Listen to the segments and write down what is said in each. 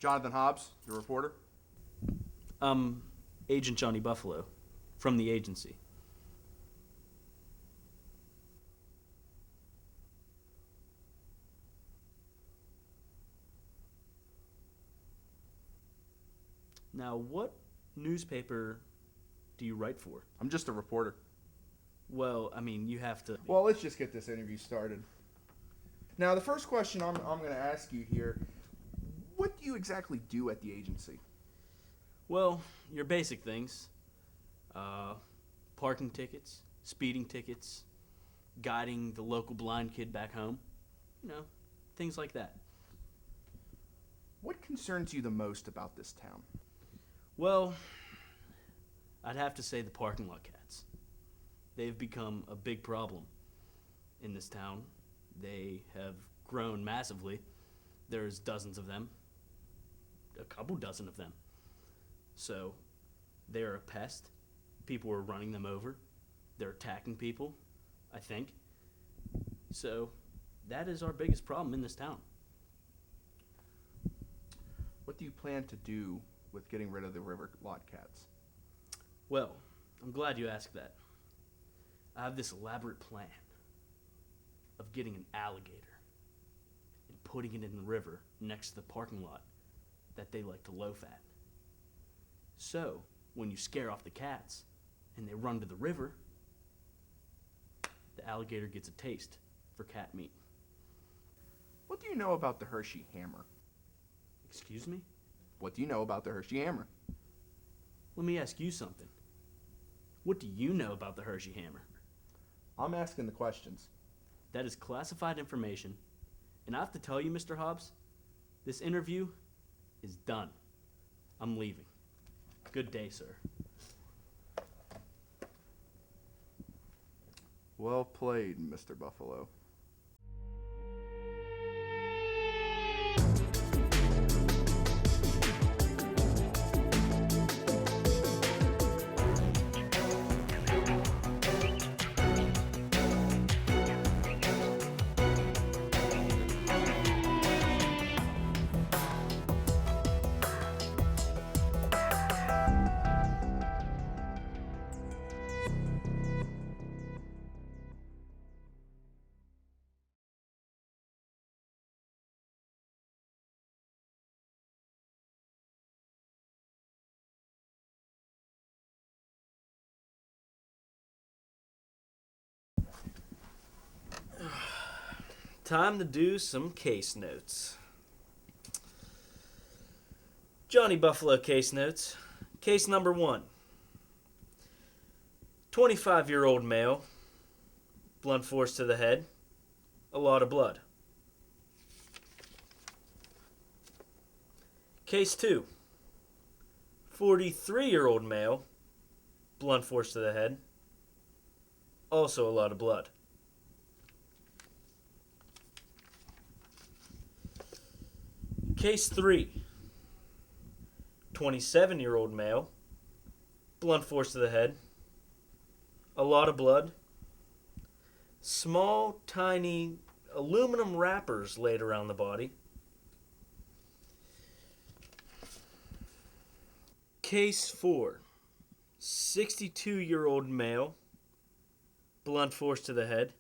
Jonathan Hobbs, the reporter. Agent Johnny Buffalo, from the agency. Now, what newspaper do you write for? I'm just a reporter. Well, I mean, you have to... Well, let's just get this interview started. Now, the first question I'm going to ask you here, what do you exactly do at the agency? Well, your basic things. Parking tickets, speeding tickets, guiding the local blind kid back home. You know, things like that. What concerns you the most about this town? Well, I'd have to say the parking lot cats. They've become a big problem in this town. They have grown massively. There's dozens of them, a couple dozen of them. So they're a pest. People are running them over. They're attacking people, I think. So that is our biggest problem in this town. What do you plan to do with getting rid of the river lot cats? Well, I'm glad you asked that. I have this elaborate plan of getting an alligator and putting it in the river next to the parking lot that they like to loaf at. So, when you scare off the cats and they run to the river, the alligator gets a taste for cat meat. What do you know about the Hershey hammer? Excuse me? What do you know about the Hershey hammer? Let me ask you something. What do you know about the Hershey hammer? I'm asking the questions. That is classified information, and I have to tell you, Mr. Hobbs, this interview is done. I'm leaving. Good day, sir. Well played, Mr. Buffalo. Time to do some case notes. Johnny Buffalo case notes. Case number 1. 25-year-old male. Blunt force to the head. A lot of blood. Case 2. 43-year-old male. Blunt force to the head. Also a lot of blood. Case 3. 27-year-old male. Blunt force to the head. A lot of blood. Small, tiny aluminum wrappers laid around the body. Case 4. 62-year-old male. Blunt force to the head.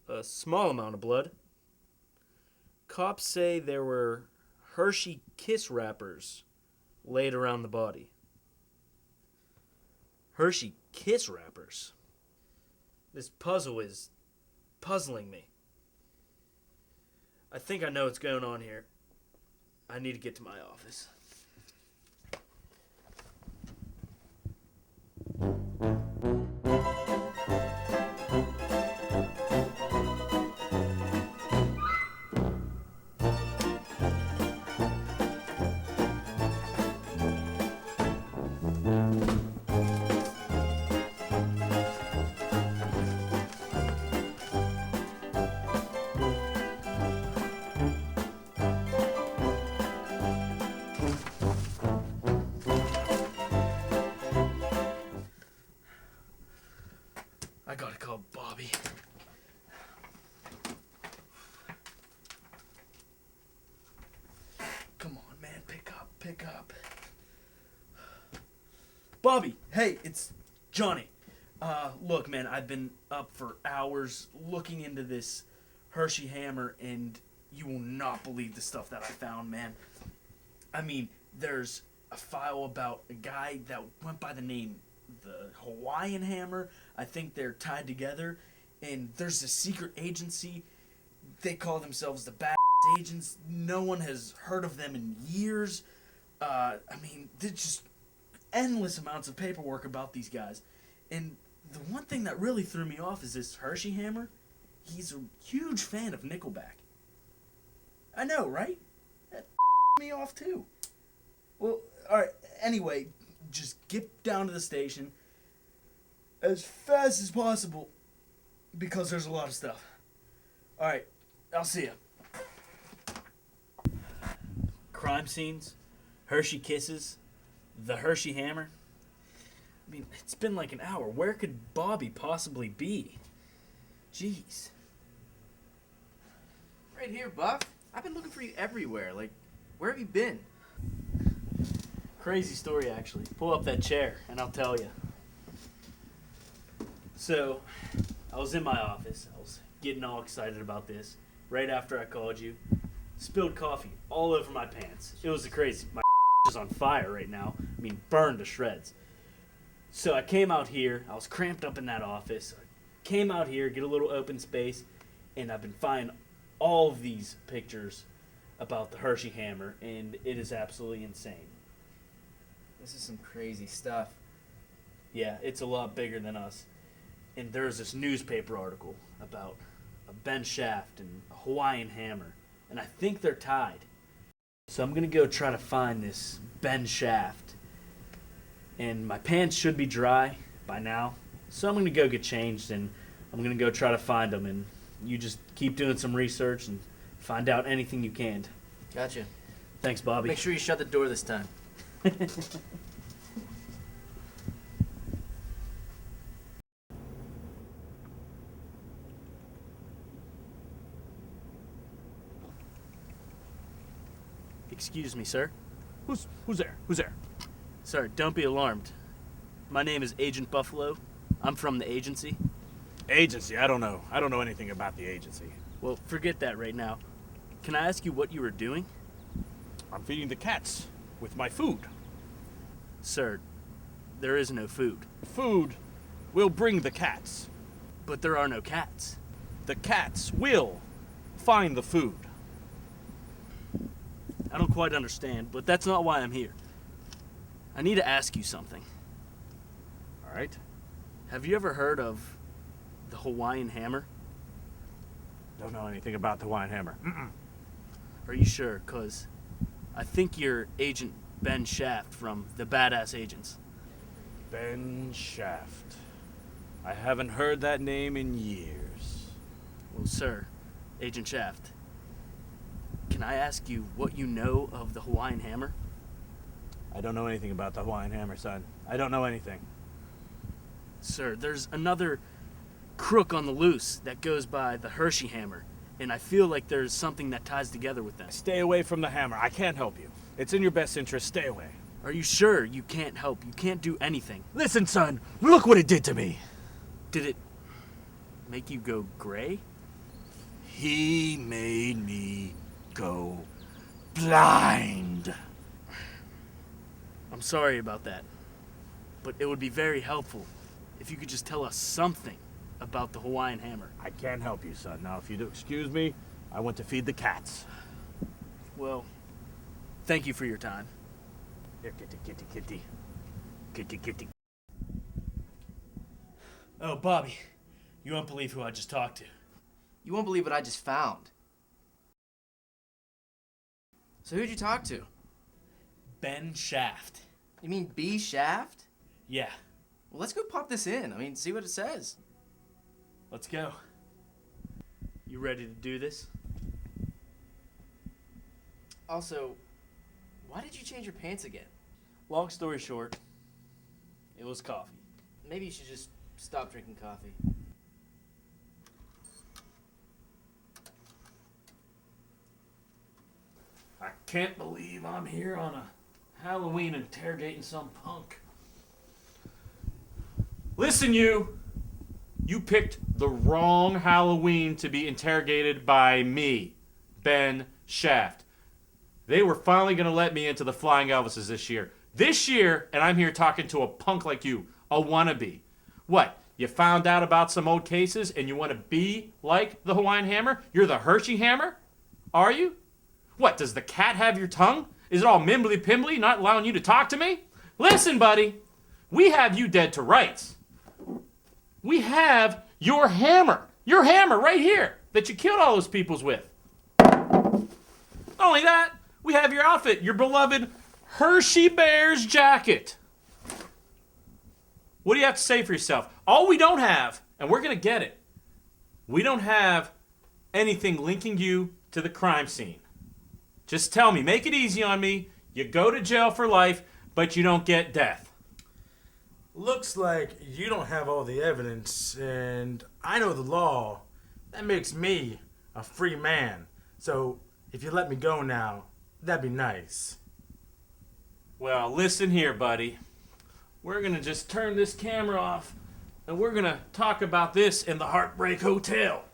A small amount of blood. Cops say there were Hershey Kiss wrappers laid around the body. Hershey Kiss wrappers? This puzzle is puzzling me. I think I know what's going on here. I need to get to my office. I gotta call Bobby. Come Bobby, hey, it's Johnny. Look, man, I've been up for hours looking into this Hershey hammer, and you will not believe the stuff that I found, man. I mean, there's a file about a guy that went by the name the Hawaiian Hammer. I think they're tied together, and there's a secret agency. They call themselves the Bad Agents. No one has heard of them in years. I mean, there's just endless amounts of paperwork about these guys. And the one thing that really threw me off is this Hershey Hammer. He's a huge fan of Nickelback. I know, right? That me off too. Well, alright, anyway, just get down to the station as fast as possible because there's a lot of stuff. Alright, I'll see ya. Crime scenes, Hershey kisses, the Hershey Hammer. I mean, it's been like an hour. Where could Bobby possibly be? Jeez. Right here, Buff. I've been looking for you everywhere. Like, where have you been? Crazy story, actually. Pull up that chair, and I'll tell you. So, I was in my office. I was getting all excited about this. Right after I called you, spilled coffee all over my pants. It was crazy. My is on fire right now. I mean, burned to shreds. So I came out here. I was cramped up in that office. I came out here, get a little open space, and I've been finding all of these pictures about the Hershey Hammer, and it is absolutely insane. This is some crazy stuff. Yeah, it's a lot bigger than us. And there's this newspaper article about a Ben Shaft and a Hawaiian Hammer, and I think they're tied. So I'm gonna go try to find this Ben Shaft, and my pants should be dry by now. So I'm gonna go get changed, and I'm gonna go try to find them. And you just keep doing some research and find out anything you can. Gotcha. Thanks, Bobby. Make sure you shut the door this time. Excuse me, sir. Who's there? Who's there? Sir, don't be alarmed. My name is Agent Buffalo. I'm from the agency. Agency? I don't know. I don't know anything about the agency. Well, forget that right now. Can I ask you what you were doing? I'm feeding the cats with my food. Sir, there is no food. Food will bring the cats. But there are no cats. The cats will find the food. I don't quite understand, but that's not why I'm here. I need to ask you something. All right. Have you ever heard of the Hawaiian Hammer? Don't know anything about the Hawaiian Hammer. Mm-mm. Are you sure? 'Cause I think you're Agent Ben Shaft from the Badass Agents. Ben Shaft. I haven't heard that name in years. Well, sir, Agent Shaft, can I ask you what you know of the Hawaiian Hammer? I don't know anything about the Hawaiian Hammer, son. I don't know anything. Sir, there's another crook on the loose that goes by the Hershey Hammer, and I feel like there's something that ties together with them. Stay away from the hammer. I can't help you. It's in your best interest. Stay away. Are you sure you can't help? You can't do anything. Listen, son. Look what it did to me. Did it make you go gray? He made me go blind. I'm sorry about that, but it would be very helpful if you could just tell us something about the Hawaiian Hammer. I can't help you, son. Now, if you'd excuse me, I want to feed the cats. Well, thank you for your time. Here, kitty, kitty, kitty. Kitty, kitty. Oh, Bobby, you won't believe who I just talked to. You won't believe what I just found. So who'd you talk to? Ben Shaft. You mean B Shaft? Yeah, Well, let's go pop this in. I mean, see what it says. let's go. You ready to do this? Also, why did you change your pants again? Long story short, it was coffee. Maybe you should just stop drinking coffee. I can't believe I'm here on a Halloween interrogating some punk. Listen, you. You picked the wrong Halloween to be interrogated by me, Ben Shaft. They were finally going to let me into the Flying Elvises this year. This year, and I'm here talking to a punk like you, a wannabe. What? You found out about some old cases and you want to be like the Hawaiian Hammer? You're the Hershey Hammer? Are you? What, does the cat have your tongue? Is it all mimbly pimbly, not allowing you to talk to me? Listen, buddy, we have you dead to rights. We have your hammer right here that you killed all those peoples with. Not only that, we have your outfit, your beloved Hershey Bears jacket. What do you have to say for yourself? All we don't have, and we're going to get it, we don't have anything linking you to the crime scene. Just tell me, make it easy on me. You go to jail for life, but you don't get death. Looks like you don't have all the evidence, and I know the law. That makes me a free man. So if you let me go now, that'd be nice. Well, listen here, buddy. We're going to just turn this camera off, and we're going to talk about this in the Heartbreak Hotel.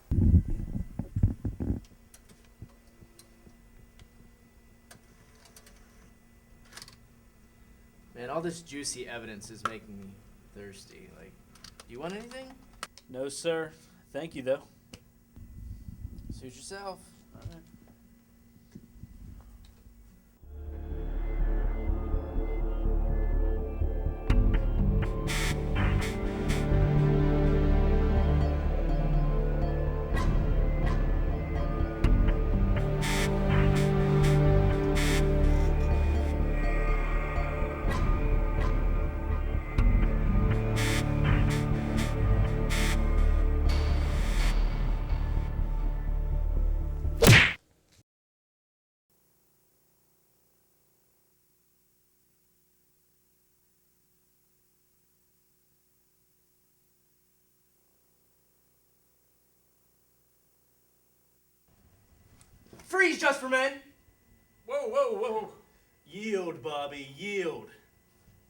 Man, all this juicy evidence is making me thirsty. Like, do you want anything? No, sir. Thank you, though. Suit yourself. All right. Freeze, Just for Men! Whoa, whoa, whoa. Yield, Bobby, yield.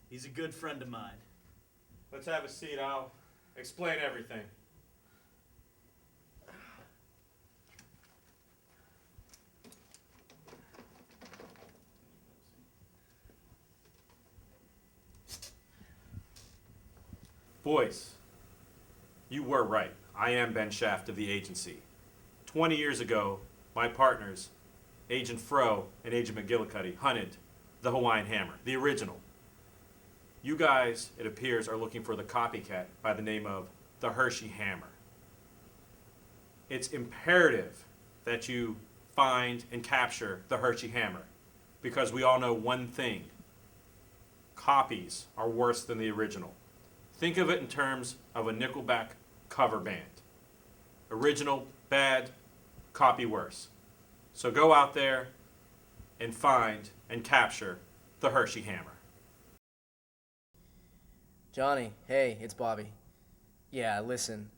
He's a good friend of mine. Let's have a seat. I'll explain everything. Boys, you were right. I am Ben Shaft of the agency. 20 years ago, my partners, Agent Fro and Agent McGillicuddy, hunted the Hawaiian Hammer, the original. You guys, it appears, are looking for the copycat by the name of the Hershey Hammer. It's imperative that you find and capture the Hershey Hammer, because we all know one thing: copies are worse than the original. Think of it in terms of a Nickelback cover band. Original, bad, copy worse. So go out there and find and capture the Hershey Hammer. Johnny, hey, it's Bobby. Yeah, listen.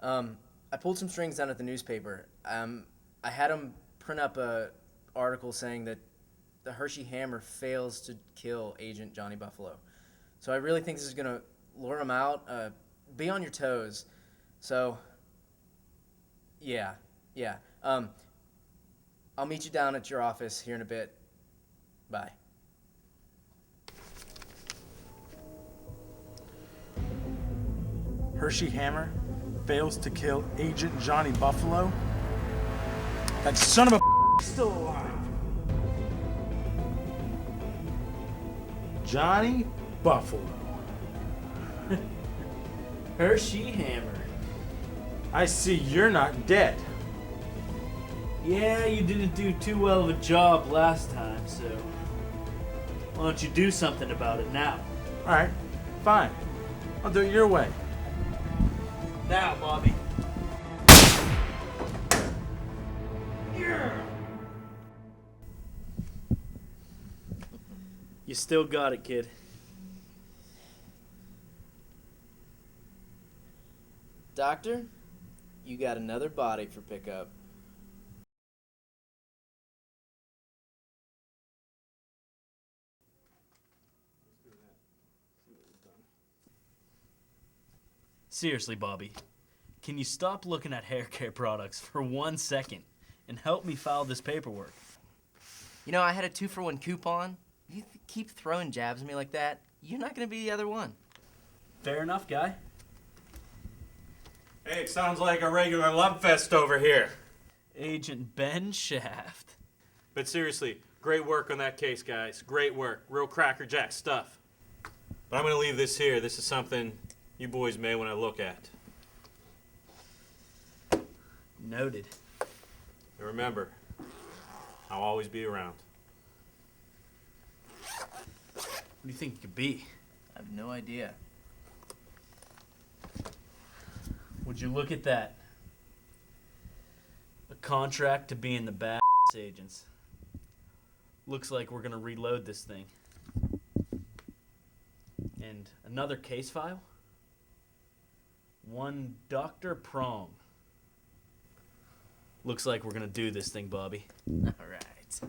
I pulled some strings down at the newspaper. I had them print up a article saying that the Hershey Hammer fails to kill Agent Johnny Buffalo. So I really think this is gonna lure him out. Be on your toes. So, yeah. I'll meet you down at your office here in a bit. Bye. Hershey Hammer fails to kill Agent Johnny Buffalo. That son of a still alive. Johnny Buffalo. Hershey Hammer. I see you're not dead. Yeah, you didn't do too well of a job last time, so why don't you do something about it now? All right, fine. I'll do it your way. Now, Bobby. You still got it, kid. Doctor, you got another body for pickup. Seriously, Bobby, can you stop looking at hair care products for 1 second and help me file this paperwork? You know, I had a 2-for-1 coupon. You keep throwing jabs at me like that, you're not gonna be the other one. Fair enough, guy. Hey, it sounds like a regular love fest over here. Agent Ben Shaft. But seriously, great work on that case, guys. Great work. Real crackerjack stuff. But I'm going to leave this here. This is something you boys may want to look at. Noted. And remember, I'll always be around. What do you think it could be? I have no idea. Would you look at that? A contract to be in the bad agents. Looks like we're gonna reload this thing. And another case file? One Dr. Prong. Looks like we're gonna do this thing, Bobby. All right.